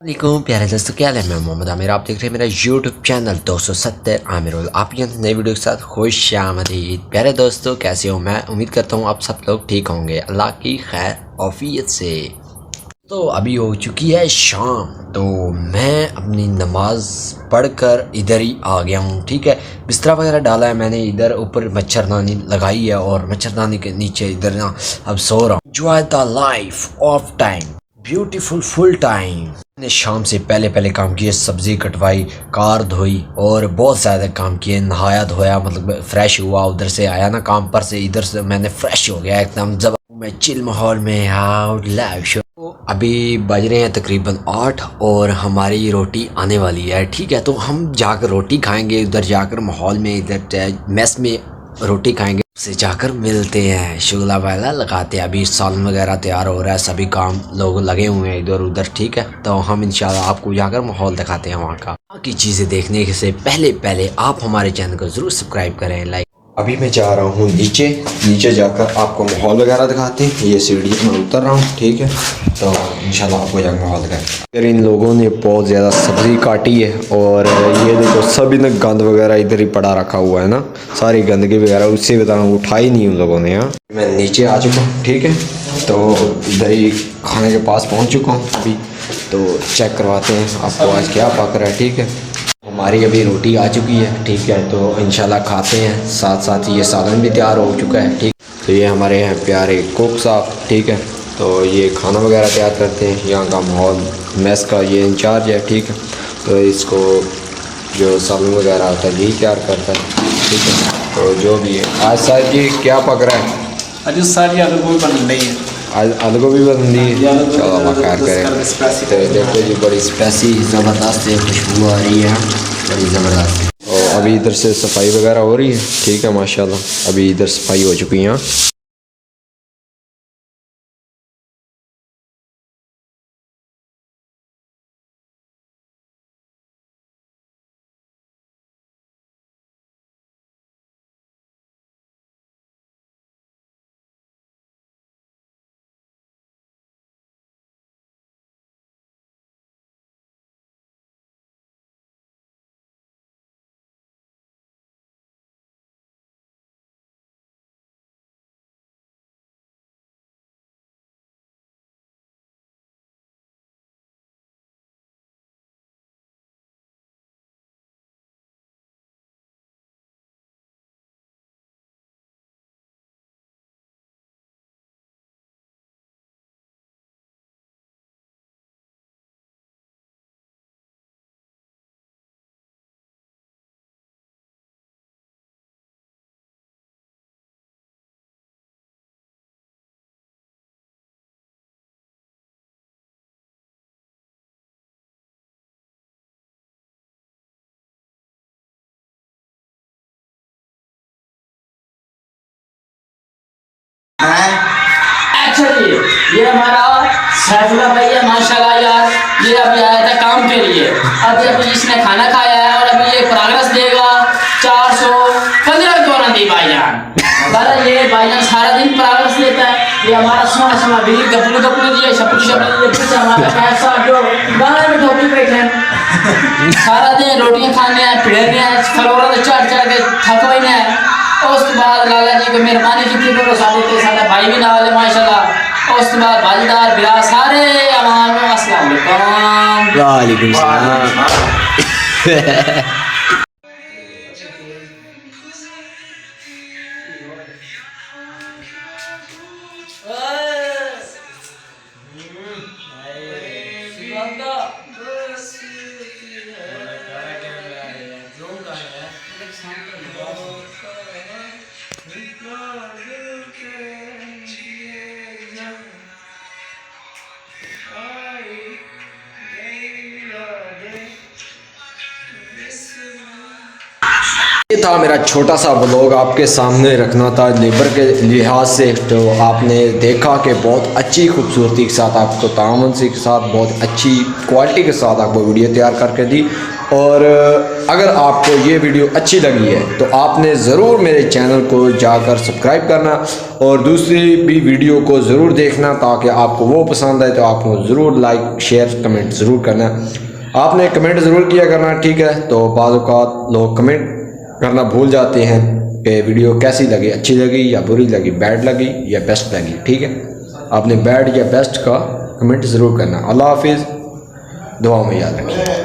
वालेकुम प्यारे दोस्तों, क्या हाल है। मैं मोहम्मद आमिर, आप देख रहे हैं मेरा यूट्यूब चैनल 270 आमिर। आप ये नई वीडियो के साथ खुश आमदीद। प्यारे दोस्तों, कैसे हो। मैं उम्मीद करता हूँ आप सब लोग ठीक होंगे, अल्लाह की खैर औफियत से। तो अभी हो चुकी है शाम, तो मैं अपनी नमाज पढ़कर इधर ही आ गया हूँ। ठीक है, बिस्तरा वगैरह डाला है मैंने, इधर ऊपर मच्छरदानी लगाई है और मच्छरदानी के नीचे इधर ना अब सो रहा हूँ। Enjoy the life of time, beautiful full time. मैंने शाम से पहले काम किए, सब्ज़ी कटवाई, कार धोई और बहुत ज़्यादा काम किए। नहाया धोया, मतलब फ्रेश हुआ, उधर से आया ना काम पर से, इधर से मैंने फ्रेश हो गया एकदम। जब मैं चिल माहौल में लाइव शो। अभी बज रहे हैं तकरीबन 8 और हमारी रोटी आने वाली है। ठीक है, तो हम जाकर रोटी खाएंगे, उधर जाकर माहौल में, इधर मेस में रोटी खाएंगे, से जाकर मिलते हैं, शुगला वाला लगाते हैं। अभी सालन वगैरह तैयार हो रहा है, सभी काम लोग लगे हुए हैं इधर उधर। ठीक है, तो हम इंशाल्लाह आपको जाकर माहौल दिखाते हैं वहाँ का। बाकी चीज़ें देखने से पहले आप हमारे चैनल को ज़रूर सब्सक्राइब करें, लाइक। अभी मैं जा रहा हूँ नीचे जाकर आपको माहौल वगैरह दिखाते हैं। ये सीढ़ी में उतर रहा हूँ। ठीक है, तो इंशाल्लाह आपको जाकर माहौल दिखाएं। फिर इन लोगों ने बहुत ज़्यादा सब्ज़ी काटी है और ये देखो सभी ने गंद वगैरह इधर ही पड़ा रखा हुआ है ना, सारी गंदगी वगैरह उससे बता रहा हूँ, उठाई नहीं उन लोगों ने। यहाँ मैं नीचे आ चुका हूँ। ठीक है, तो इधर ही खाने के पास पहुँच चुका हूँ अभी। तो चेक करवाते हैं आपको आज क्या पक रहा है। ठीक है, हमारी अभी रोटी आ चुकी है। ठीक है, तो इंशाल्लाह खाते हैं, साथ साथ ये सालन भी तैयार हो चुका है। ठीक, तो ये हमारे यहाँ प्यारे कुक साहब। ठीक है, तो ये खाना वगैरह तैयार करते हैं, यहाँ का माहौल मेस का ये इंचार्ज है। ठीक है, तो इसको जो सालन वगैरह होता है यही तैयार करता है। ठीक है, तो जो भी है आज साहब जी क्या पक रहा है। आज सारी आलू गोभी बन रही है, आज आलू गोभी बन रही है। चलो अल्लाह खैर करे। तो देखो जी बड़ी स्पेसी ज़बरदस्त खुशबू आ रही है, बड़ी ज़बरदस्त। और अभी इधर से सफाई वगैरह हो रही है। ठीक है, माशाल्लाह अभी इधर सफाई हो चुकी है। अच्छा जी। ये हमारा सैफुल्लाह भाई है, माशाल्लाह यार, ये अभी आया था काम के लिए। अभी इसने खाना खाया है और अभी ये प्रोग्रेस देगा 415 क्यों दी भाईजान। ये भाईजान सारा दिन प्रोग्रेस देता है। ये हमारा सोना बिल्ली गपलू जी शपू हमारा पैसा जो गाने में टोपी बैठे हैं, सारा दिन रोटियां खाने हैं, पिड़ने हैं, फलोरा तो चढ़ के थक हुए हैं। और उसके बाद लाला जी को मेहरबानी की करो, सारे भाई भी नाल है माशाल्लाह। और उसके बाद भाईदार बिरा सारे अवाम में अस्सलाम वालेकुम। ये था मेरा छोटा सा व्लॉग, आपके सामने रखना था लेबर के लिहाज से। तो आपने देखा कि बहुत अच्छी खूबसूरती के साथ, आपको तामन से के साथ, बहुत अच्छी क्वालिटी के साथ आपको वीडियो तैयार करके दी। और अगर आपको ये वीडियो अच्छी लगी है तो आपने ज़रूर मेरे चैनल को जाकर सब्सक्राइब करना और दूसरी भी वीडियो को ज़रूर देखना, ताकि आपको वो पसंद आए तो आपको ज़रूर लाइक शेयर कमेंट ज़रूर करना। आपने कमेंट ज़रूर किया करना, ठीक है। तो बाज़ औक़ात लोग कमेंट करना भूल जाते हैं कि वीडियो कैसी लगी, अच्छी लगी या बुरी लगी, बैड लगी या बेस्ट लगी, ठीक है। आपने बैड या बेस्ट का कमेंट ज़रूर करना। अल्लाह हाफिज़, दुआ में याद रखिए।